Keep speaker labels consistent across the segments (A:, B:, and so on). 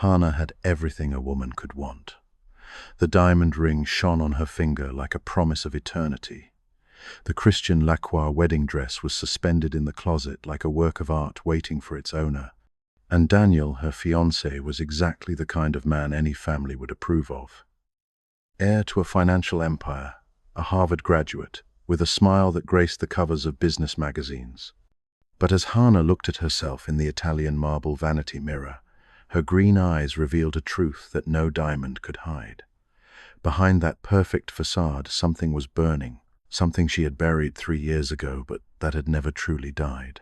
A: Hana had everything a woman could want. The diamond ring shone on her finger like a promise of eternity. The Christian Lacroix wedding dress was suspended in the closet like a work of art waiting for its owner. And Daniel, her fiancé, was exactly the kind of man any family would approve of. Heir to a financial empire, a Harvard graduate, with a smile that graced the covers of business magazines. But as Hana looked at herself in the Italian marble vanity mirror, her green eyes revealed a truth that no diamond could hide. Behind that perfect facade, something was burning, something she had buried 3 years ago, but that had never truly died.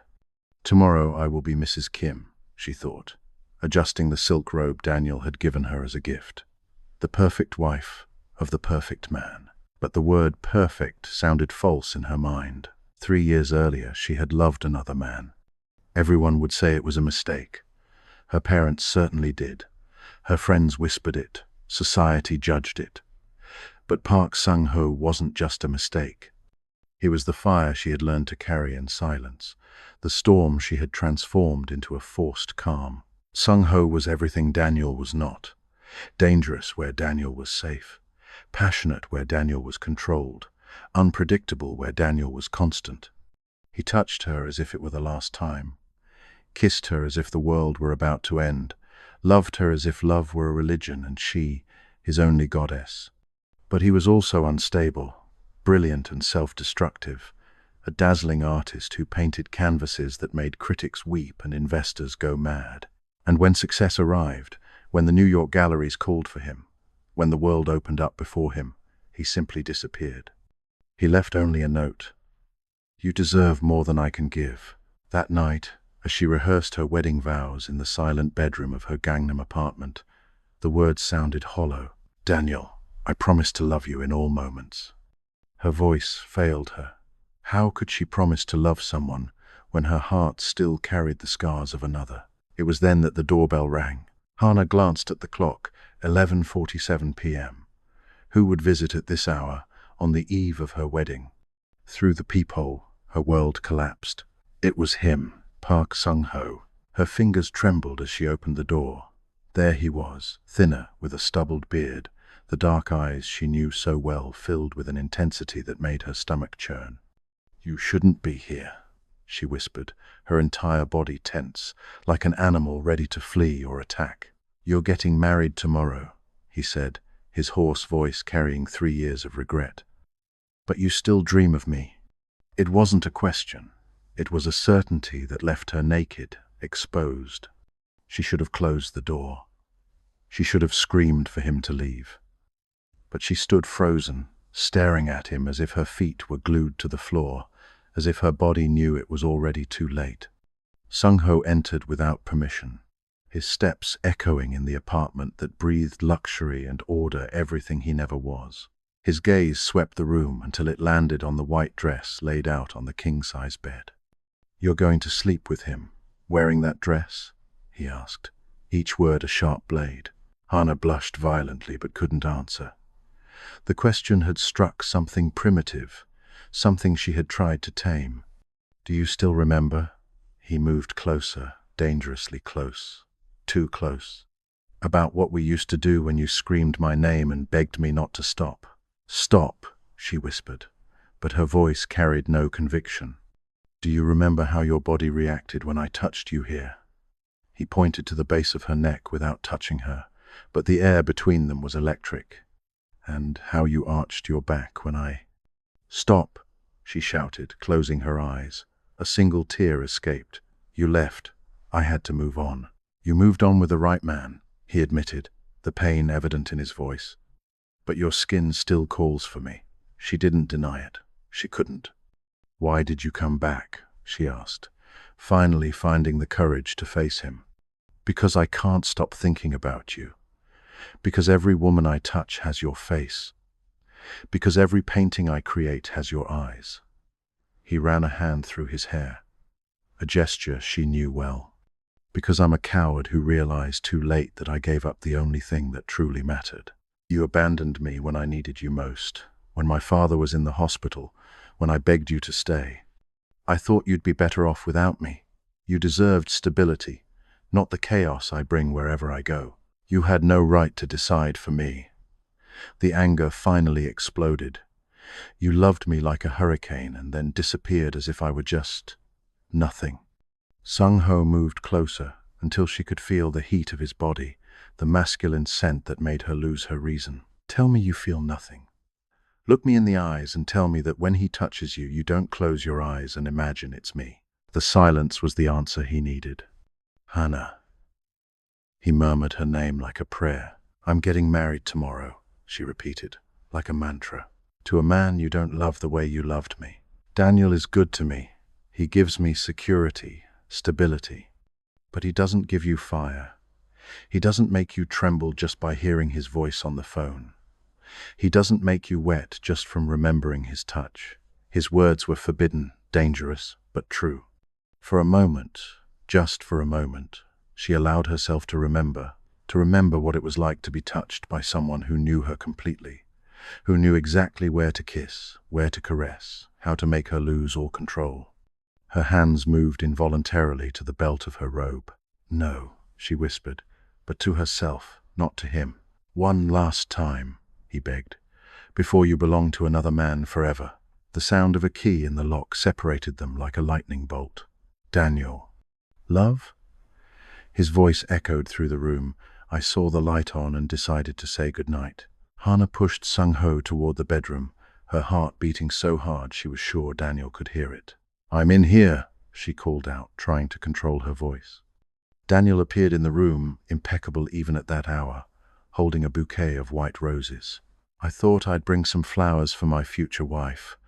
A: Tomorrow I will be Mrs. Kim, she thought, adjusting the silk robe Daniel had given her as a gift. The perfect wife of the perfect man. But the word perfect sounded false in her mind. 3 years earlier, she had loved another man. Everyone would say it was a mistake. Her parents certainly did. Her friends whispered it. Society judged it. But Park Sung-ho wasn't just a mistake. He was the fire she had learned to carry in silence, the storm she had transformed into a forced calm. Sung-ho was everything Daniel was not. Dangerous where Daniel was safe. Passionate where Daniel was controlled. Unpredictable where Daniel was constant. He touched her as if it were the last time. Kissed her as if the world were about to end. Loved her as if love were a religion and she, his only goddess. But he was also unstable, brilliant and self-destructive, a dazzling artist who painted canvases that made critics weep and investors go mad. And when success arrived, when the New York galleries called for him, when the world opened up before him, he simply disappeared. He left only a note. "You deserve more than I can give." That night, as she rehearsed her wedding vows in the silent bedroom of her Gangnam apartment, the words sounded hollow. "Daniel, I promise to love you in all moments." Her voice failed her. How could she promise to love someone when her heart still carried the scars of another? It was then that the doorbell rang. Hana glanced at the clock, 11:47 p.m. Who would visit at this hour, on the eve of her wedding? Through the peephole, her world collapsed. It was him, Park Sung-ho. Her fingers trembled as she opened the door. There he was, thinner, with a stubbled beard, the dark eyes she knew so well filled with an intensity that made her stomach churn. "You shouldn't be here," she whispered, her entire body tense, like an animal ready to flee or attack. "You're getting married tomorrow," he said, his hoarse voice carrying 3 years of regret. "But you still dream of me." It wasn't a question. It was a certainty that left her naked, exposed. She should have closed the door. She should have screamed for him to leave. But she stood frozen, staring at him as if her feet were glued to the floor, as if her body knew it was already too late. Sung-ho entered without permission, his steps echoing in the apartment that breathed luxury and order everything he never was. His gaze swept the room until it landed on the white dress laid out on the king-size bed. "You're going to sleep with him, wearing that dress?" he asked, each word a sharp blade. Hana blushed violently but couldn't answer. The question had struck something primitive, something she had tried to tame. "Do you still remember?" He moved closer, dangerously close. Too close. "About what we used to do when you screamed my name and begged me not to stop." "Stop," she whispered, but her voice carried no conviction. "Do you remember how your body reacted when I touched you here?" He pointed to the base of her neck without touching her, but the air between them was electric. "And how you arched your back when I—" "Stop," she shouted, closing her eyes. A single tear escaped. "You left. I had to move on." "You moved on with the right man," he admitted, the pain evident in his voice. "But your skin still calls for me." She didn't deny it. She couldn't. "Why did you come back?" she asked, finally finding the courage to face him. "Because I can't stop thinking about you. Because every woman I touch has your face. Because every painting I create has your eyes." He ran a hand through his hair, a gesture she knew well. "Because I'm a coward who realized too late that I gave up the only thing that truly mattered. You abandoned me when I needed you most, when my father was in the hospital, when I begged you to stay. I thought you'd be better off without me. You deserved stability, not the chaos I bring wherever I go." You had no right to decide for me. The anger finally exploded. You loved me like a hurricane and then disappeared as if I were just nothing. Sung-ho moved closer until she could feel the heat of his body, the masculine scent that made her lose her reason. Tell me you feel nothing. Look me in the eyes and tell me that when he touches you, you don't close your eyes and imagine it's me. The silence was the answer he needed. Hana. He murmured her name like a prayer. I'm getting married tomorrow, she repeated, like a mantra. To a man you don't love the way you loved me. Daniel is good to me. He gives me security, stability. But he doesn't give you fire. He doesn't make you tremble just by hearing his voice on the phone. He doesn't make you wet just from remembering his touch. His words were forbidden, dangerous, but true. For a moment, just for a moment, she allowed herself to remember what it was like to be touched by someone who knew her completely, who knew exactly where to kiss, where to caress, how to make her lose all control. Her hands moved involuntarily to the belt of her robe. No, she whispered, but to herself, not to him. One last time, he begged, before you belong to another man forever. The sound of a key in the lock separated them like a lightning bolt. Daniel. Love? His voice echoed through the room. I saw the light on and decided to say goodnight. Hana pushed Sung-ho toward the bedroom, her heart beating so hard she was sure Daniel could hear it. I'm in here, she called out, trying to control her voice. Daniel appeared in the room, impeccable even at that hour, holding a bouquet of white roses. I thought I'd bring some flowers for my future wife.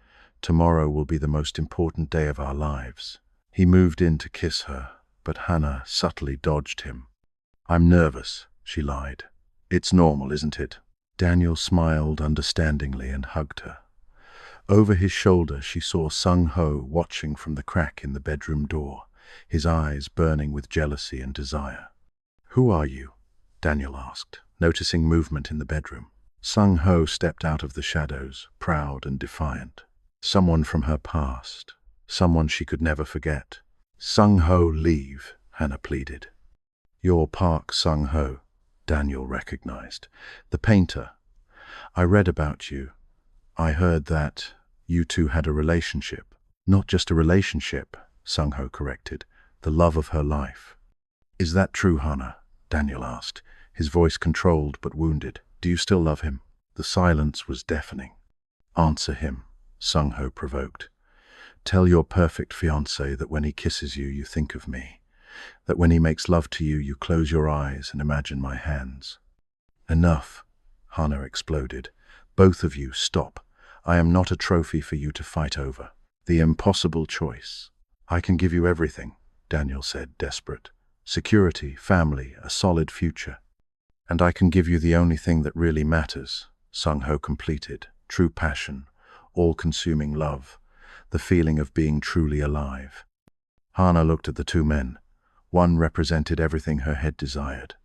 A: Tomorrow will be the most important day of our lives. He moved in to kiss her, but Hana subtly dodged him. I'm nervous, she lied. It's normal, isn't it? Daniel smiled understandingly and hugged her. Over his shoulder she saw Sung-ho watching from the crack in the bedroom door, his eyes burning with jealousy and desire. Who are you? Daniel asked, noticing movement in the bedroom. Sung-ho stepped out of the shadows, proud and defiant. Someone from her past, someone she could never forget. Sung-ho, leave, Hana pleaded. You're Park Sung-ho, Daniel recognized. The painter. I read about you. I heard that you two had a relationship. Not just a relationship, Sung-ho corrected. The love of her life. Is that true, Hana? Daniel asked, his voice controlled but wounded. Do you still love him? The silence was deafening. Answer him, Sung-ho provoked. Tell your perfect fiancé that when he kisses you, you think of me. That when he makes love to you, you close your eyes and imagine my hands. Enough, Hana exploded. Both of you, stop. I am not a trophy for you to fight over. The impossible choice. I can give you everything, Daniel said, desperate. Security, family, a solid future. And I can give you the only thing that really matters, Sung-ho completed. True passion, all-consuming love, the feeling of being truly alive. Hana looked at the two men. One represented everything her head desired.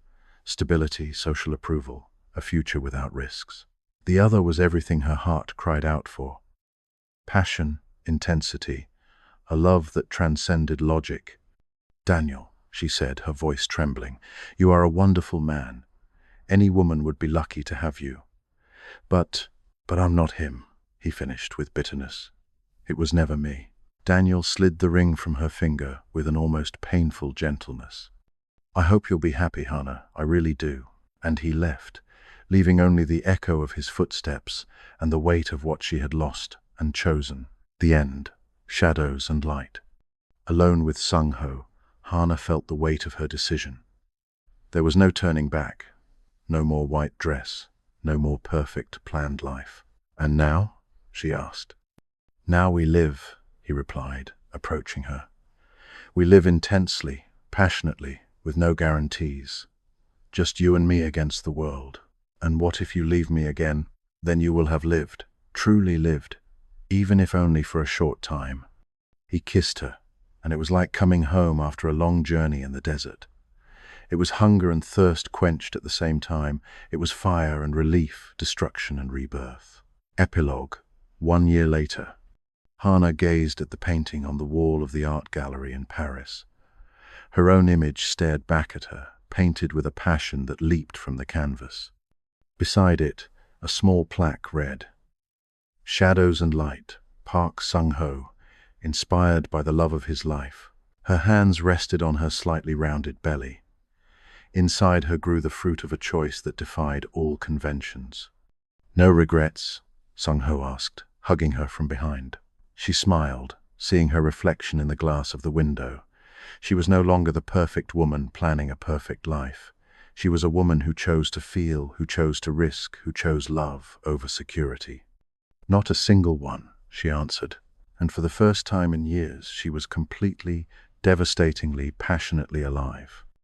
A: Stability, social approval, a future without risks. The other was everything her heart cried out for. Passion, intensity, a love that transcended logic. Daniel, she said, her voice trembling, you are a wonderful man. Any woman would be lucky to have you. But I'm not him, he finished with bitterness. It was never me. Daniel slid the ring from her finger with an almost painful gentleness. I hope you'll be happy, Hana, I really do. And he left, leaving only the echo of his footsteps and the weight of what she had lost and chosen. The end, shadows and light. Alone with Sung-ho, Hana felt the weight of her decision. There was no turning back, no more white dress, no more perfect planned life. And now? She asked. Now we live, he replied, approaching her. We live intensely, passionately, with no guarantees. Just you and me against the world. And what if you leave me again? Then you will have lived, truly lived, even if only for a short time. He kissed her, and it was like coming home after a long journey in the desert. It was hunger and thirst quenched at the same time. It was fire and relief, destruction and rebirth. Epilogue. 1 year later. Hana gazed at the painting on the wall of the art gallery in Paris. Her own image stared back at her, painted with a passion that leaped from the canvas. Beside it, a small plaque read, "Shadows and Light, Park Sung-ho, inspired by the love of his life." Her hands rested on her slightly rounded belly. Inside her grew the fruit of a choice that defied all conventions. "No regrets?" Sung-ho asked, hugging her from behind. She smiled, seeing her reflection in the glass of the window. She was no longer the perfect woman planning a perfect life. She was a woman who chose to feel, who chose to risk, who chose love over security. "Not a single one," she answered, and for the first time in years she was completely, devastatingly, passionately alive.